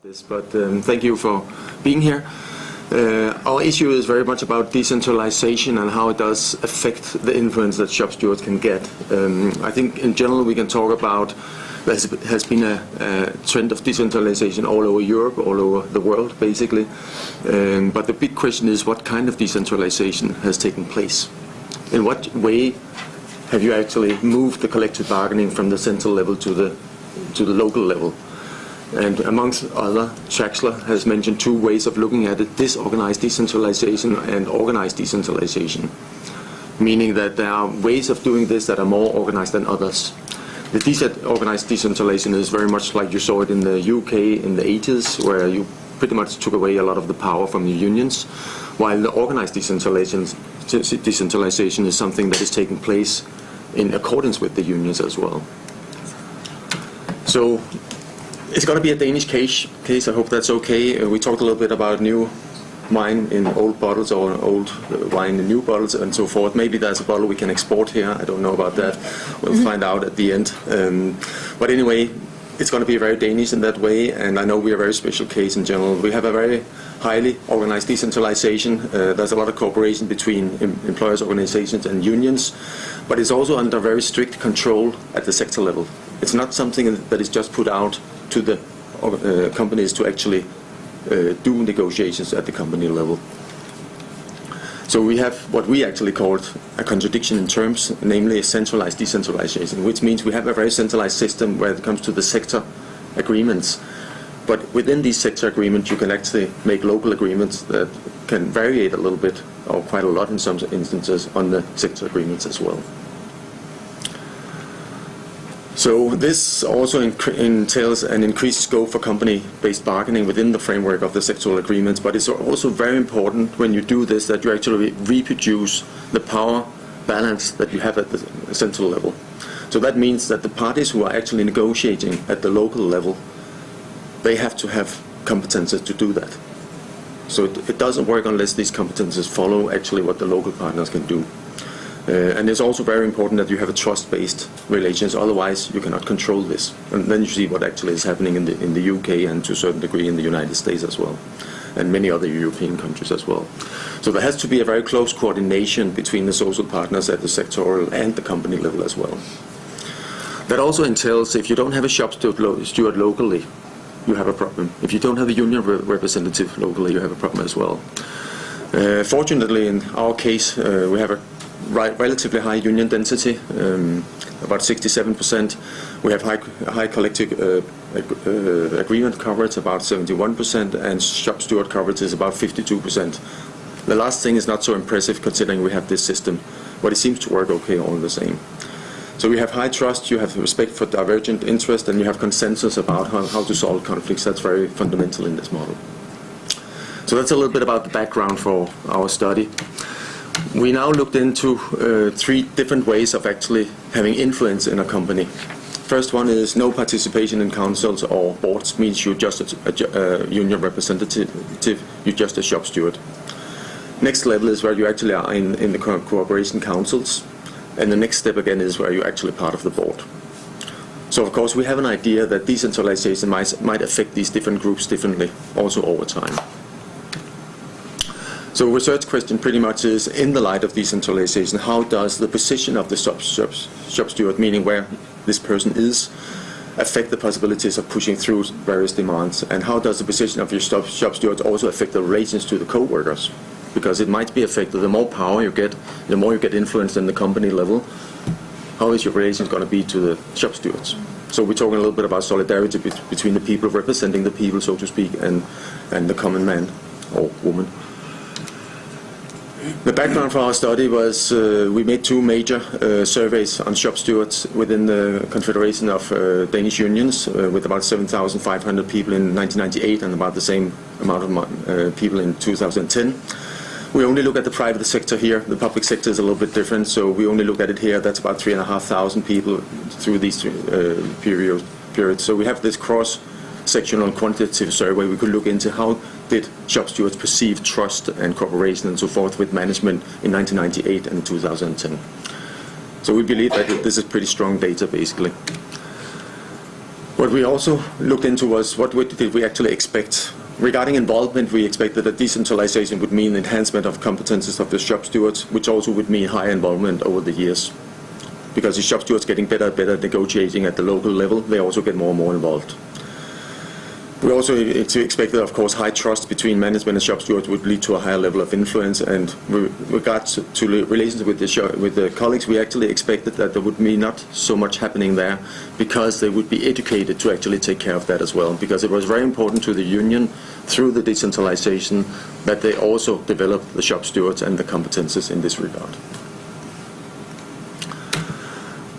This, but thank you for being here. Our issue is very much about decentralization and how it does affect the influence that shop stewards can get. I think in general we can talk about there has been a trend of decentralization all over Europe, all over the world basically. But the big question is, what kind of decentralization has taken place? In what way have you actually moved the collective bargaining from the central level to the local level? And amongst other, Traxler has mentioned two ways of looking at it: disorganized decentralization and organized decentralization, meaning that there are ways of doing this that are more organized than others. The organized decentralization is very much like you saw it in the UK in the 80s, where you pretty much took away a lot of the power from the unions, while the organized decentralization is something that is taking place in accordance with the unions as well. So it's going to be a Danish case. I hope that's okay. We talked a little bit about new wine in old bottles, or old wine in new bottles, and so forth. Maybe there's a bottle we can export here. I don't know about that. We'll find out at the end. But anyway, it's going to be very Danish in that way, and I know we're a very special case in general. We have a very highly organized decentralization. There's a lot of cooperation between employers' organizations and unions, but it's also under very strict control at the sector level. It's not something that is just put out to the companies to actually do negotiations at the company level. So we have what we actually called a contradiction in terms, namely a centralized decentralization, which means we have a very centralized system where it comes to the sector agreements. But within these sector agreements, you can actually make local agreements that can vary a little bit, or quite a lot in some instances, on the sector agreements as well. So this also entails an increased scope for company-based bargaining within the framework of the sectoral agreements, but it's also very important when you do this that you actually reproduce the power balance that you have at the central level. So that means that the parties who are actually negotiating at the local level, they have to have competences to do that. So it doesn't work unless these competences follow actually what the local partners can do. And it's also very important that you have a trust-based relations, otherwise you cannot control this. And then you see what actually is happening in the UK, and to a certain degree in the United States as well, and many other European countries as well. So there has to be a very close coordination between the social partners at the sectoral and the company level as well. That also entails, if you don't have a shop steward locally, you have a problem. If you don't have a union representative locally, you have a problem as well. Fortunately, in our case, we have a relatively high union density, about 67%. We have high collective agreement coverage, about 71%, and shop steward coverage is about 52%. The last thing is not so impressive considering we have this system, but it seems to work okay all the same. So we have high trust, you have respect for divergent interest, and you have consensus about how to solve conflicts. That's very fundamental in this model. So that's a little bit about the background for our study. We now looked into three different ways of actually having influence in a company. First one is no participation in councils or boards, means you're just a union representative, you're just a shop steward. Next level is where you actually are in the cooperation councils, and the next step again is where you're actually part of the board. So of course we have an idea that decentralization might affect these different groups differently, also over time. So research question pretty much is, in the light of decentralization, how does the position of the shop steward, meaning where this person is, affect the possibilities of pushing through various demands? And how does the position of your shop steward also affect the relations to the co-workers? Because it might be affected, the more power you get, the more you get influence in the company level, how is your relations going to be to the shop stewards? So we're talking a little bit about solidarity between the people representing the people, so to speak, and the common man or woman. The background for our study was we made two major surveys on shop stewards within the Confederation of Danish Unions with about 7,500 people in 1998 and about the same amount of people in 2010. We only look at the private sector here. The public sector is a little bit different, so we only look at it here. That's about 3,500 people through these periods. So we have this cross-sectional quantitative survey. We could look into how did shop stewards perceive trust and cooperation and so forth with management in 1998 and 2010. So we believe that this is pretty strong data basically. What we also looked into was what did we actually expect. Regarding involvement, we expected that decentralization would mean enhancement of competences of the shop stewards, which also would mean higher involvement over the years. Because the shop stewards getting better and better at negotiating at the local level, they also get more and more involved. We also expected, of course, high trust between management and shop stewards would lead to a higher level of influence. And with regards to the relations with the colleagues, we actually expected that there would be not so much happening there, because they would be educated to actually take care of that as well. Because it was very important to the union, through the decentralization, that they also develop the shop stewards and the competences in this regard.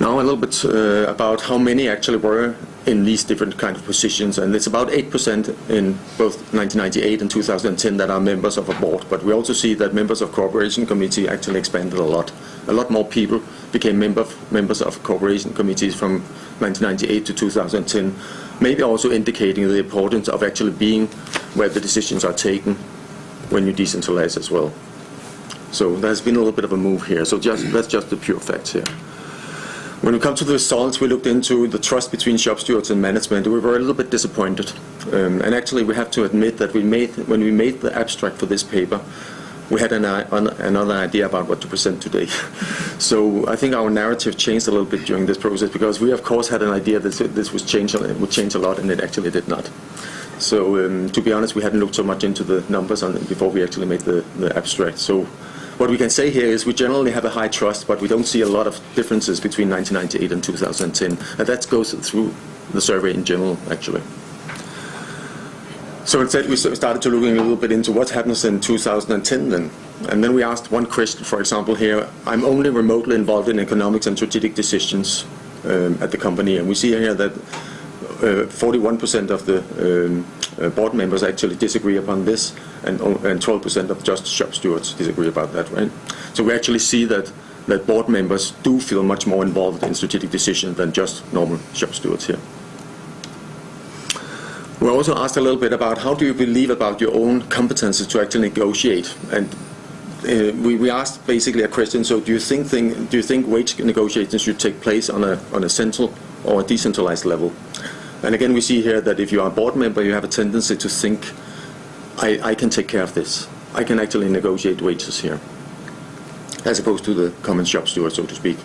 Now a little bit about how many actually were in these different kind of positions, and it's about 8% in both 1998 and 2010 that are members of a board. But we also see that members of cooperation committee actually expanded a lot. A lot more people became members of cooperation committees from 1998 to 2010, maybe also indicating the importance of actually being where the decisions are taken when you decentralize as well. So there's been a little bit of a move here. So that's just the pure facts here. When we come to the results, we looked into the trust between shop stewards and management. We were a little bit disappointed. And actually, we have to admit that when we made the abstract for this paper, we had another idea about what to present today. So I think our narrative changed a little bit during this process, because we, of course, had an idea that this would change a lot, and it actually did not. So to be honest, we hadn't looked so much into the numbers before we actually made the abstract. So what we can say here is we generally have a high trust, but we don't see a lot of differences between 1998 and 2010. And that goes through the survey in general, actually. So instead, we started to look a little bit into what happens in 2010 then. And then we asked one question, for example, here: I'm only remotely involved in economics and strategic decisions at the company. And we see here that 41% of the board members actually disagree upon this, and 12% of just shop stewards disagree about that, right? So we actually see that board members do feel much more involved in strategic decisions than just normal shop stewards here. We also asked a little bit about how do you believe about your own competences to actually negotiate, and we asked basically a question: so do you think wage negotiations should take place on a central or a decentralized level? And again, we see here that if you are a board member, you have a tendency to think, I can take care of this. I can actually negotiate wages here, as opposed to the common shop steward, so to speak.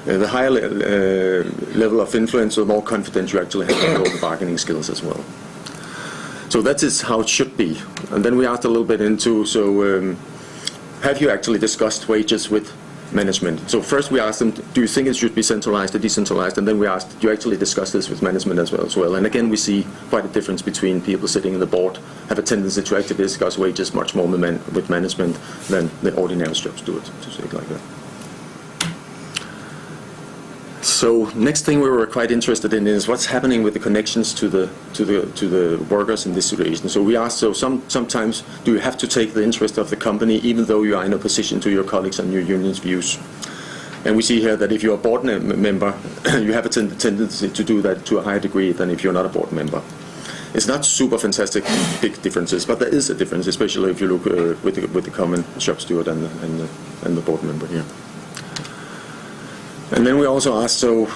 The higher level of influence, the more confident you actually have in your bargaining skills as well. So that is how it should be. And then we asked a little bit into, have you actually discussed wages with management? So first we asked them, do you think it should be centralized or decentralized? And then we asked, do you actually discuss this with management as well? And again, we see quite a difference between people sitting in the board have a tendency to actually discuss wages much more with management than the ordinary shop steward, to say it like that. So next thing we were quite interested in is what's happening with the connections to the workers in this situation. So we asked, sometimes do you have to take the interest of the company even though you are in opposition to your colleagues and your union's views? And we see here that if you're a board member, you have a tendency to do that to a higher degree than if you're not a board member. It's not super fantastic big differences, but there is a difference, especially if you look with the common shop steward and the board member here. And then we also asked, so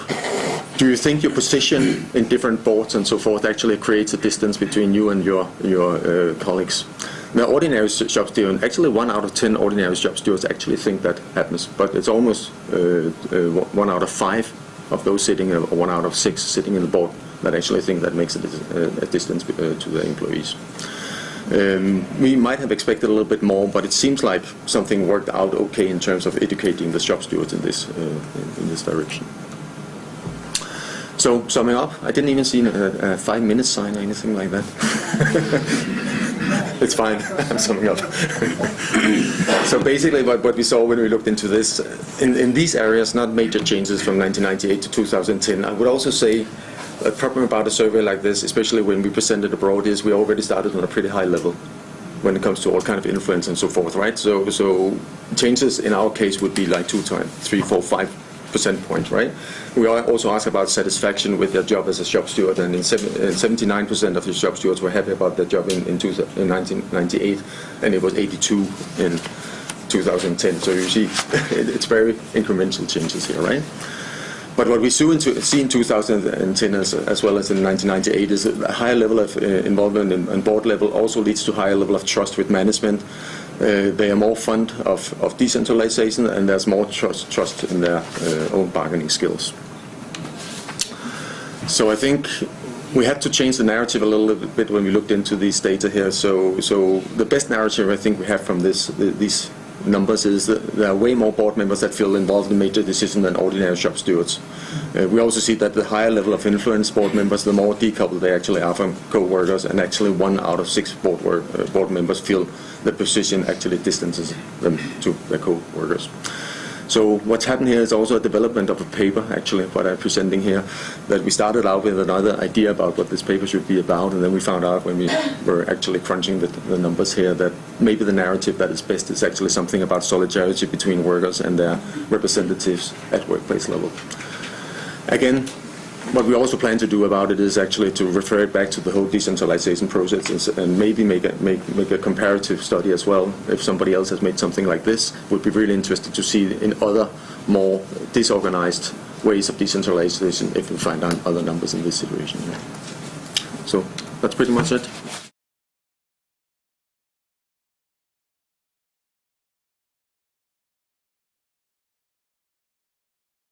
do you think your position in different boards and so forth actually creates a distance between you and your colleagues? Now, ordinary shop stewards, actually 1 out of 10 ordinary shop stewards actually think that happens, but it's almost 1 out of 5 of those sitting, or 1 out of 6 sitting in the board that actually think that makes a distance to the employees. We might have expected a little bit more, but it seems like something worked out okay in terms of educating the shop stewards in this direction. So summing up, I didn't even see a 5-minute sign or anything like that. It's fine, I'm summing up. So basically what we saw when we looked into this, in these areas, not major changes from 1998 to 2010. I would also say a problem about a survey like this, especially when we present it abroad, is we already started on a pretty high level when it comes to all kind of influence and so forth, right? So changes in our case would be like 2, 3, 4, 5% points, right? We also asked about satisfaction with their job as a shop steward, and 79% of the shop stewards were happy about their job in 1998, and it was 82 in 2010. So you see, it's very incremental changes here, right? But what we see in 2010 as well as in 1998 is a higher level of involvement and board level also leads to higher level of trust with management. They are more fond of decentralization, and there's more trust in their own bargaining skills. So I think we had to change the narrative a little bit when we looked into these data here. So the best narrative I think we have from these numbers is that there are way more board members that feel involved in major decisions than ordinary shop stewards. We also see that the higher level of influence board members, the more decoupled they actually are from co-workers, and actually 1 out of 6 board members feel the position actually distances them to their co-workers. So what's happened here is also a development of a paper, actually, what I'm presenting here, that we started out with another idea about what this paper should be about, and then we found out when we were actually crunching the numbers here that maybe the narrative that is best is actually something about solidarity between workers and their representatives at workplace level. Again, what we also plan to do about it is actually to refer it back to the whole decentralization process and maybe make a comparative study as well. If somebody else has made something like this, we'd be really interested to see in other more disorganized ways of decentralization if we find out other numbers in this situation. So that's pretty much it.